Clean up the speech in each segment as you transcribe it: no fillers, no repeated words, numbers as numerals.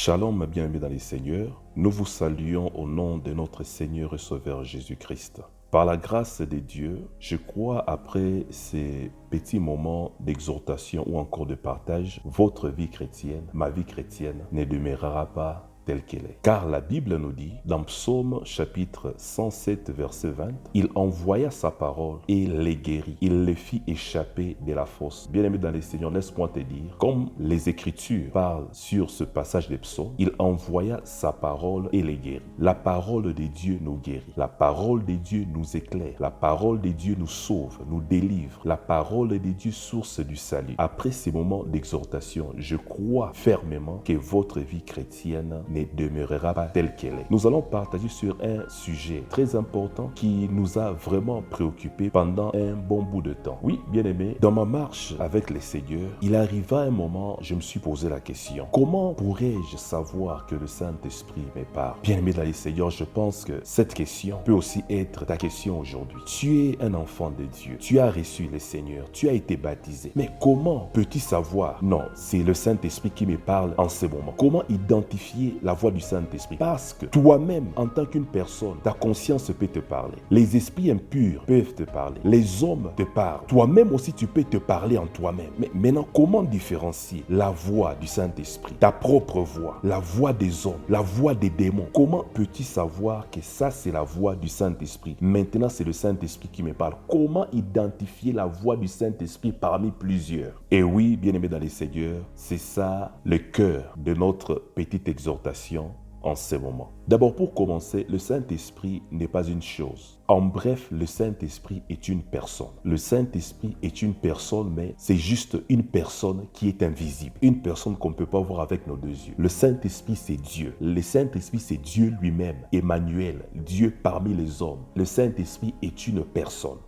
Shalom, bien-aimés dans les Seigneurs. Nous vous saluons au nom de notre Seigneur et Sauveur Jésus-Christ. Par la grâce de Dieu, je crois après ces petits moments d'exhortation ou encore de partage, votre vie chrétienne, ma vie chrétienne, ne demeurera pas telle qu'elle est. Car la Bible nous dit, dans Psaume chapitre 107, verset 20, « Il envoya sa parole et les guérit. Il les fit échapper de la fosse. » Bien-aimé dans les Seigneurs, laisse-moi te dire, comme les Écritures parlent sur ce passage des psaumes, il envoya sa parole et les guérit. La parole de Dieu nous guérit. La parole de Dieu nous éclaire. La parole de Dieu nous sauve, nous délivre. La parole de Dieu, source du salut. Après ces moments d'exhortation, je crois fermement que votre vie chrétienne ne demeurera pas telle qu'elle est. Nous allons partager sur un sujet très important qui nous a vraiment préoccupés pendant un bon bout de temps. Oui, bien aimé, dans ma marche avec les Seigneurs, il arriva un moment, je me suis posé la question, comment pourrais-je savoir que le Saint-Esprit me parle? Bien aimé dans les Seigneurs, je pense que cette question peut aussi être ta question aujourd'hui. Tu es un enfant de Dieu, tu as reçu le Seigneur, tu as été baptisé. Mais comment peux-tu savoir? Non, c'est le Saint-Esprit qui me parle en ce moment. Comment identifier la voix du Saint-Esprit? Parce que toi-même, en tant qu'une personne, ta conscience peut te parler. Les esprits impurs peuvent te parler. Les hommes te parlent. Toi-même aussi, tu peux te parler en toi-même. Mais maintenant, comment différencier la voix du Saint-Esprit, ta propre voix, la voix des hommes, la voix des démons? Comment peux-tu savoir que ça, c'est la voix du Saint-Esprit? Maintenant, c'est le Saint-Esprit qui me parle. Comment identifier la voix du Saint-Esprit parmi plusieurs? Et oui, bien-aimés dans les Seigneurs, c'est ça le cœur de notre petite exhortation en ce moment. D'abord, pour commencer, le Saint-Esprit n'est pas une chose. En bref, le Saint-Esprit est une personne. Le Saint-Esprit est une personne, mais c'est juste une personne qui est invisible. Une personne qu'on ne peut pas voir avec nos deux yeux. Le Saint-Esprit, c'est Dieu. Le Saint-Esprit, c'est Dieu lui-même. Emmanuel, Dieu parmi les hommes. Le Saint-Esprit est une personne.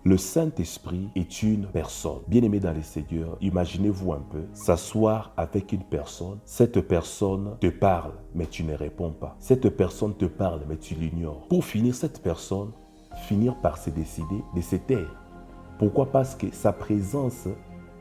Le Saint-Esprit est une personne. Bien-aimé dans les Seigneurs, imaginez-vous un peu s'asseoir avec une personne. Cette personne te parle, mais tu ne réponds pas. Cette personne te parle, mais tu l'ignores. Pour finir, cette personne finir par se décider de se taire. Pourquoi? Parce que sa présence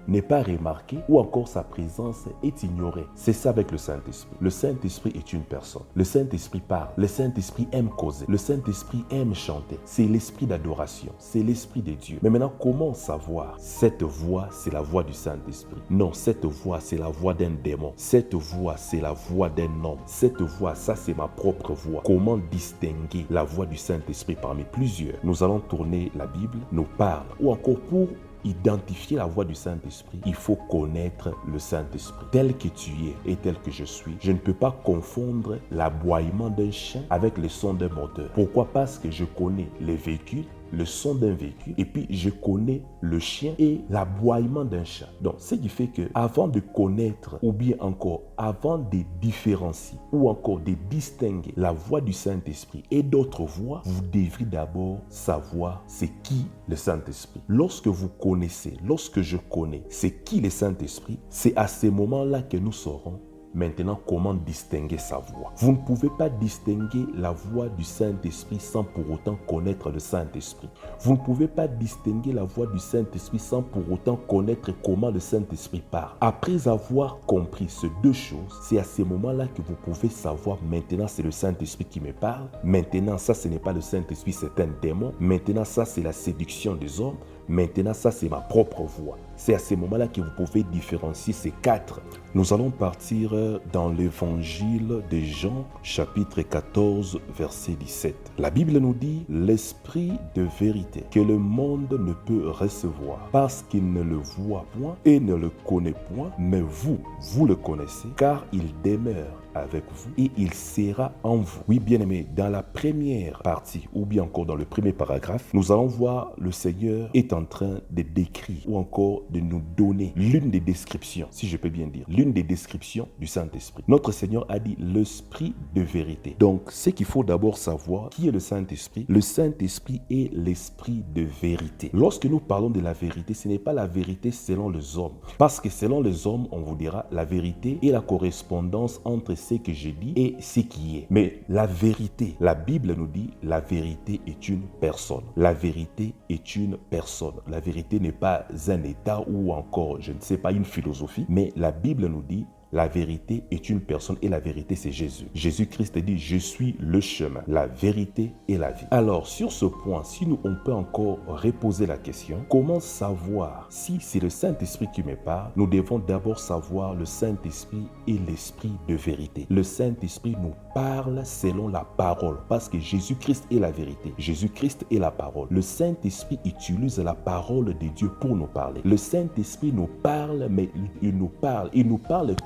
n'est pas remarquée ou encore sa présence est ignorée. C'est ça avec le Saint-Esprit. Le Saint-Esprit est une personne. Le Saint-Esprit parle. Le Saint-Esprit aime causer. Le Saint-Esprit aime chanter. C'est l'esprit d'adoration. C'est l'esprit de Dieu. Mais maintenant, comment savoir? Cette voix, c'est la voix du Saint-Esprit. Non, cette voix, c'est la voix d'un démon. Cette voix, c'est la voix d'un homme. Cette voix, ça, c'est ma propre voix. Comment distinguer la voix du Saint-Esprit parmi plusieurs? Nous allons tourner la Bible, nous parle. Ou encore pour identifier la voix du Saint-Esprit, il faut connaître le Saint-Esprit. Tel que tu es et tel que je suis, je ne peux pas confondre l'aboiement d'un chien avec le son d'un moteur. Pourquoi? Parce que je connais les véhicules, le son d'un véhicule, et puis je connais le chien et l'aboiement d'un chat. Donc, ce qui fait que avant de connaître, ou bien encore avant de différencier, ou encore de distinguer la voix du Saint-Esprit et d'autres voix, vous devrez d'abord savoir c'est qui le Saint-Esprit. Lorsque vous connaissez, lorsque je connais c'est qui le Saint-Esprit, c'est à ce moment-là que nous saurons maintenant, comment distinguer sa voix? Vous ne pouvez pas distinguer la voix du Saint-Esprit sans pour autant connaître le Saint-Esprit. Vous ne pouvez pas distinguer la voix du Saint-Esprit sans pour autant connaître comment le Saint-Esprit parle. Après avoir compris ces deux choses, c'est à ce moment-là que vous pouvez savoir maintenant c'est le Saint-Esprit qui me parle. Maintenant, ça, ce n'est pas le Saint-Esprit, c'est un démon. Maintenant, ça, c'est la séduction des hommes. Maintenant, ça, c'est ma propre voix. C'est à ce moment-là que vous pouvez différencier ces quatre. Nous allons partir dans l'évangile de Jean, chapitre 14, verset 17. La Bible nous dit « L'esprit de vérité que le monde ne peut recevoir parce qu'il ne le voit point et ne le connaît point, mais vous le connaissez, car il demeure avec vous et il sera en vous. » Oui, bien-aimé, dans la première partie ou bien encore dans le premier paragraphe, nous allons voir le Seigneur est en train de décrire ou encore de nous donner l'une des descriptions, si je peux bien dire, l'une des descriptions du Saint-Esprit. Notre Seigneur a dit l'esprit de vérité. Donc, ce qu'il faut d'abord savoir, qui est le Saint-Esprit? Le Saint-Esprit est l'esprit de vérité. Lorsque nous parlons de la vérité, ce n'est pas la vérité selon les hommes. Parce que selon les hommes, on vous dira la vérité est la correspondance entre ce que je dis et ce qui est. Mais la vérité, la Bible nous dit la vérité est une personne. La vérité est une personne. La vérité n'est pas un état ou encore, je ne sais pas, une philosophie, mais la Bible nous dit La vérité est une personne et la vérité c'est Jésus. Jésus-Christ dit, je suis le chemin, la vérité et la vie. Alors sur ce point, si on peut encore reposer la question, comment savoir si c'est le Saint-Esprit qui me parle? Nous devons d'abord savoir le Saint-Esprit et l'Esprit de vérité. Le Saint-Esprit nous parle selon la parole parce que Jésus-Christ est la vérité. Jésus-Christ est la parole. Le Saint-Esprit utilise la parole de Dieu pour nous parler. Le Saint-Esprit nous parle, mais il nous parle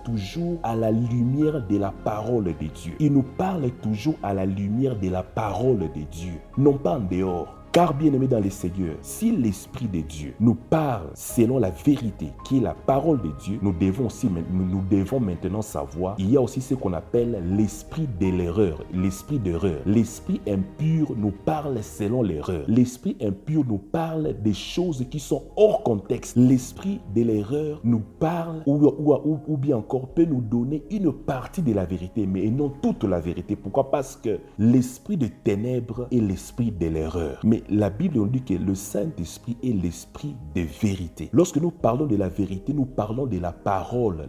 toujours à la lumière de la parole de Dieu. Il nous parle toujours à la lumière de la parole de Dieu, non pas en dehors. Car bien aimé dans le Seigneur, si l'Esprit de Dieu nous parle selon la vérité qui est la parole de Dieu, nous devons maintenant savoir, il y a aussi ce qu'on appelle l'esprit de l'erreur, l'esprit d'erreur. L'esprit impur nous parle selon l'erreur. L'esprit impur nous parle des choses qui sont hors contexte. L'esprit de l'erreur nous parle ou bien encore peut nous donner une partie de la vérité, mais non toute la vérité. Pourquoi? Parce que l'esprit de ténèbres est l'esprit de l'erreur. Mais la Bible nous dit que le Saint-Esprit est l'esprit de vérité. Lorsque nous parlons de la vérité, nous parlons de la parole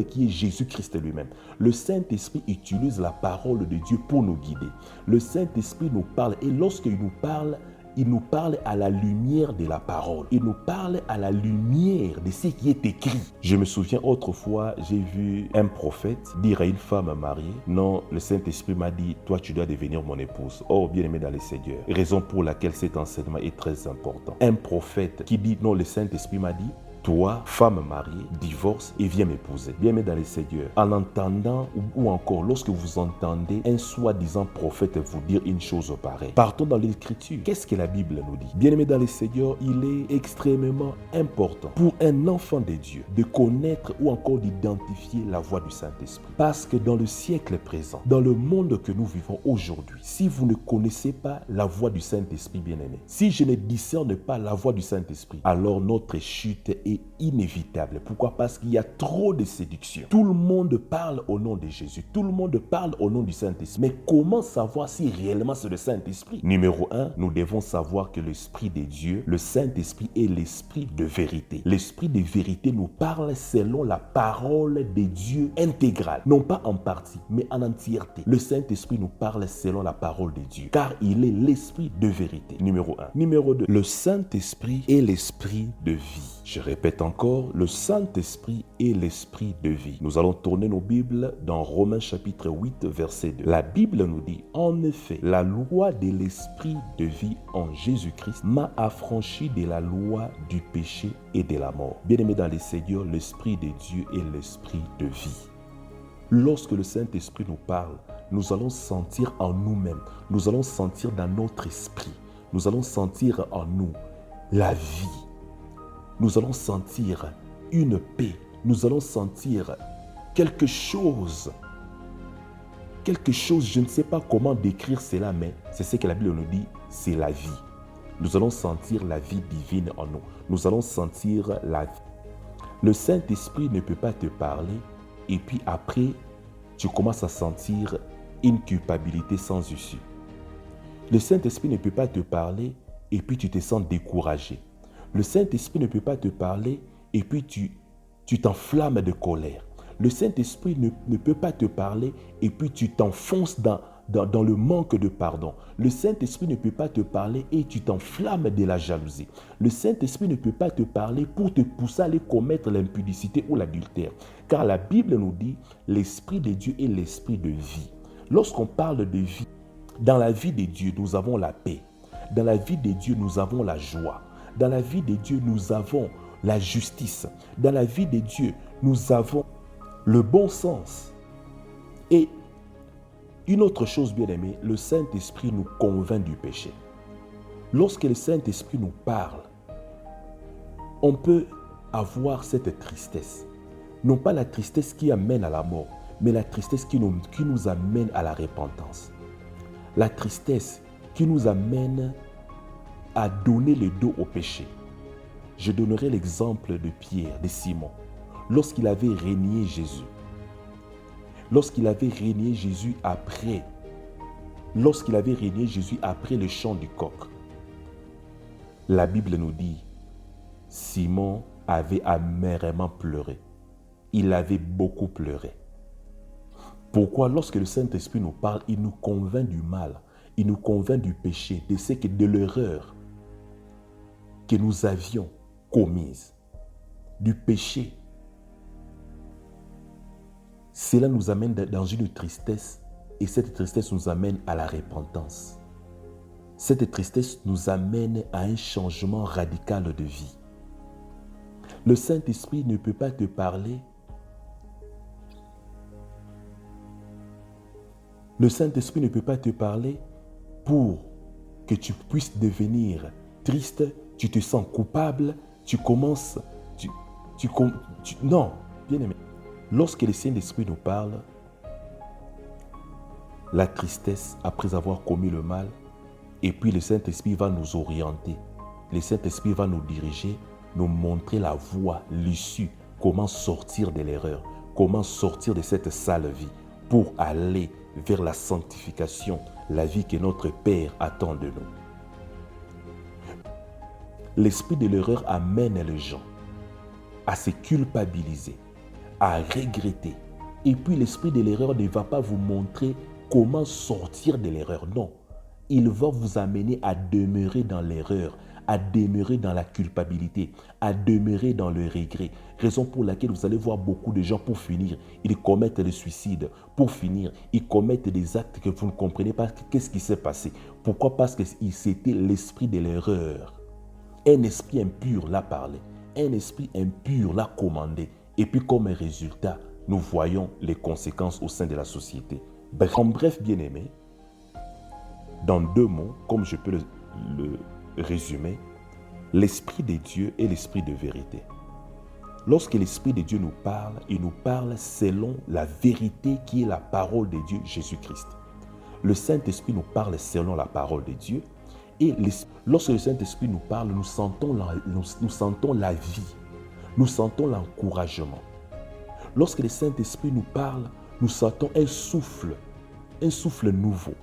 qui est Jésus-Christ lui-même. Le Saint-Esprit utilise la parole de Dieu pour nous guider. Le Saint-Esprit nous parle et lorsqu'il nous parle, il nous parle à la lumière de la parole. Il nous parle à la lumière de ce qui est écrit. Je me souviens autrefois, j'ai vu un prophète dire à une femme mariée, non, le Saint-Esprit m'a dit, toi tu dois devenir mon épouse. Oh, bien-aimé dans le Seigneur. Raison pour laquelle cet enseignement est très important. Un prophète qui dit, non, le Saint-Esprit m'a dit, toi, femme mariée, divorce et viens m'épouser. Bien-aimé dans le Seigneur, en entendant ou encore lorsque vous entendez un soi-disant prophète vous dire une chose pareille, partons dans l'Écriture. Qu'est-ce que la Bible nous dit? Bien-aimé dans le Seigneur, il est extrêmement important pour un enfant de Dieu de connaître ou encore d'identifier la voix du Saint-Esprit. Parce que dans le siècle présent, dans le monde que nous vivons aujourd'hui, si vous ne connaissez pas la voix du Saint-Esprit, bien-aimé, si je ne discerne pas la voix du Saint-Esprit, alors notre chute est inévitable. Pourquoi? Parce qu'il y a trop de séduction. Tout le monde parle au nom de Jésus. Tout le monde parle au nom du Saint-Esprit. Mais comment savoir si réellement c'est le Saint-Esprit? Numéro 1, nous devons savoir que l'Esprit de Dieu, le Saint-Esprit est l'Esprit de vérité. L'Esprit de vérité nous parle selon la parole de Dieu intégrale. Non pas en partie, mais en entièreté. Le Saint-Esprit nous parle selon la parole de Dieu. Car il est l'Esprit de vérité. Numéro 1. Numéro 2, le Saint-Esprit est l'Esprit de vie. Je répète encore, le Saint-Esprit est l'Esprit de vie. Nous allons tourner nos Bibles dans Romains chapitre 8, verset 2. La Bible nous dit, en effet, la loi de l'Esprit de vie en Jésus-Christ m'a affranchi de la loi du péché et de la mort. Bien-aimé dans le Seigneur, l'Esprit de Dieu est l'Esprit de vie. Lorsque le Saint-Esprit nous parle, nous allons sentir en nous-mêmes, nous allons sentir dans notre esprit, nous allons sentir en nous la vie. Nous allons sentir une paix. Nous allons sentir quelque chose. Quelque chose, je ne sais pas comment décrire cela, mais c'est ce que la Bible nous dit, c'est la vie. Nous allons sentir la vie divine en nous. Nous allons sentir la vie. Le Saint-Esprit ne peut pas te parler et puis après, tu commences à sentir une culpabilité sans issue. Le Saint-Esprit ne peut pas te parler et puis tu te sens découragé. Le Saint-Esprit ne peut pas te parler et puis tu t'enflammes de colère. Le Saint-Esprit ne peut pas te parler et puis tu t'enfonces dans le manque de pardon. Le Saint-Esprit ne peut pas te parler et tu t'enflammes de la jalousie. Le Saint-Esprit ne peut pas te parler pour te pousser à aller commettre l'impudicité ou l'adultère. Car la Bible nous dit, l'Esprit de Dieu est l'Esprit de vie. Lorsqu'on parle de vie, dans la vie de Dieu, nous avons la paix. Dans la vie de Dieu, nous avons la joie. Dans la vie de Dieu, nous avons la justice. Dans la vie de Dieu, nous avons le bon sens. Et une autre chose, bien aimée, le Saint-Esprit nous convainc du péché. Lorsque le Saint-Esprit nous parle, on peut avoir cette tristesse. Non pas la tristesse qui amène à la mort, mais la tristesse qui nous amène à la repentance. La tristesse qui nous amène à donner le dos au péché. Je donnerai l'exemple de Pierre, de Simon, lorsqu'il avait renié Jésus. Lorsqu'il avait renié Jésus après le chant du coq. La Bible nous dit, Simon avait amèrement pleuré. il avait beaucoup pleuré. Pourquoi? Lorsque le Saint-Esprit nous parle, il nous convainc du mal, il nous convainc du péché, de l'erreur que nous avions commise, du péché. Cela nous amène dans une tristesse et cette tristesse nous amène à la repentance. Cette tristesse nous amène à un changement radical de vie. Le Saint-Esprit ne peut pas te parler. Le Saint-Esprit ne peut pas te parler pour que tu puisses devenir triste, tu te sens coupable, tu commences... non, bien aimé. Lorsque le Saint-Esprit nous parle, la tristesse après avoir commis le mal, et puis le Saint-Esprit va nous orienter. Le Saint-Esprit va nous diriger, nous montrer la voie, l'issue, comment sortir de l'erreur, comment sortir de cette sale vie pour aller vers la sanctification, la vie que notre Père attend de nous. L'esprit de l'erreur amène les gens à se culpabiliser, à regretter. Et puis l'esprit de l'erreur ne va pas vous montrer comment sortir de l'erreur. Non, il va vous amener à demeurer dans l'erreur, à demeurer dans la culpabilité, à demeurer dans le regret. Raison pour laquelle vous allez voir beaucoup de gens, pour finir, ils commettent le suicide. Pour finir, ils commettent des actes que vous ne comprenez pas. Qu'est-ce qui s'est passé? Pourquoi? Parce que c'était l'esprit de l'erreur. Un esprit impur l'a parlé. Un esprit impur l'a commandé. Et puis comme résultat, nous voyons les conséquences au sein de la société. En bref, bien-aimé, dans 2 mots, comme je peux le résumer, l'Esprit de Dieu est l'Esprit de vérité. Lorsque l'Esprit de Dieu nous parle, il nous parle selon la vérité qui est la parole de Dieu, Jésus-Christ. Le Saint-Esprit nous parle selon la parole de Dieu. Et lorsque le Saint-Esprit nous parle, nous sentons la vie, nous sentons l'encouragement. Lorsque le Saint-Esprit nous parle, nous sentons un souffle nouveau.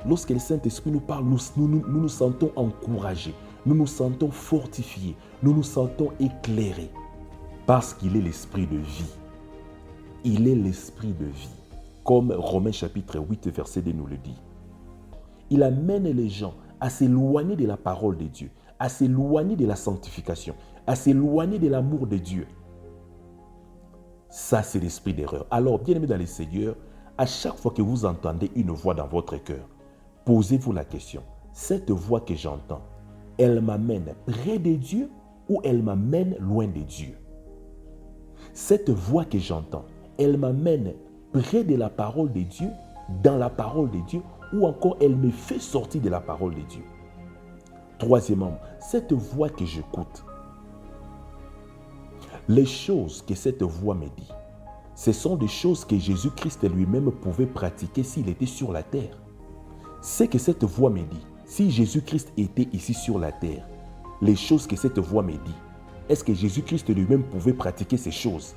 Lorsque le Saint-Esprit nous parle, nous nous sentons encouragés, nous nous sentons fortifiés, nous nous sentons éclairés. Parce qu'il est l'Esprit de vie. Il est l'Esprit de vie. Comme Romains chapitre 8, verset 2 nous le dit. Il amène les gens à s'éloigner de la parole de Dieu, à s'éloigner de la sanctification, à s'éloigner de l'amour de Dieu. Ça, c'est l'esprit d'erreur. Alors, bien aimé dans le Seigneur, à chaque fois que vous entendez une voix dans votre cœur, posez-vous la question, cette voix que j'entends, elle m'amène près de Dieu ou elle m'amène loin de Dieu? Cette voix que j'entends, elle m'amène près de la parole de Dieu, dans la parole de Dieu, ou encore elle me fait sortir de la parole de Dieu? Troisièmement, cette voix que j'écoute, les choses que cette voix me dit, ce sont des choses que Jésus-Christ lui-même pouvait pratiquer s'il était sur la terre. Ce que cette voix me dit, si Jésus-Christ était ici sur la terre, les choses que cette voix me dit, est-ce que Jésus-Christ lui-même pouvait pratiquer ces choses?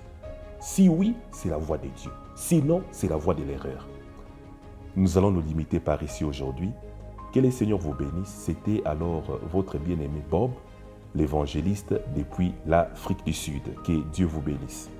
Si oui, c'est la voix de Dieu. Sinon, c'est la voix de l'erreur. Nous allons nous limiter par ici aujourd'hui. Que le Seigneur vous bénisse. C'était alors votre bien-aimé Bob, l'évangéliste depuis l'Afrique du Sud. Que Dieu vous bénisse.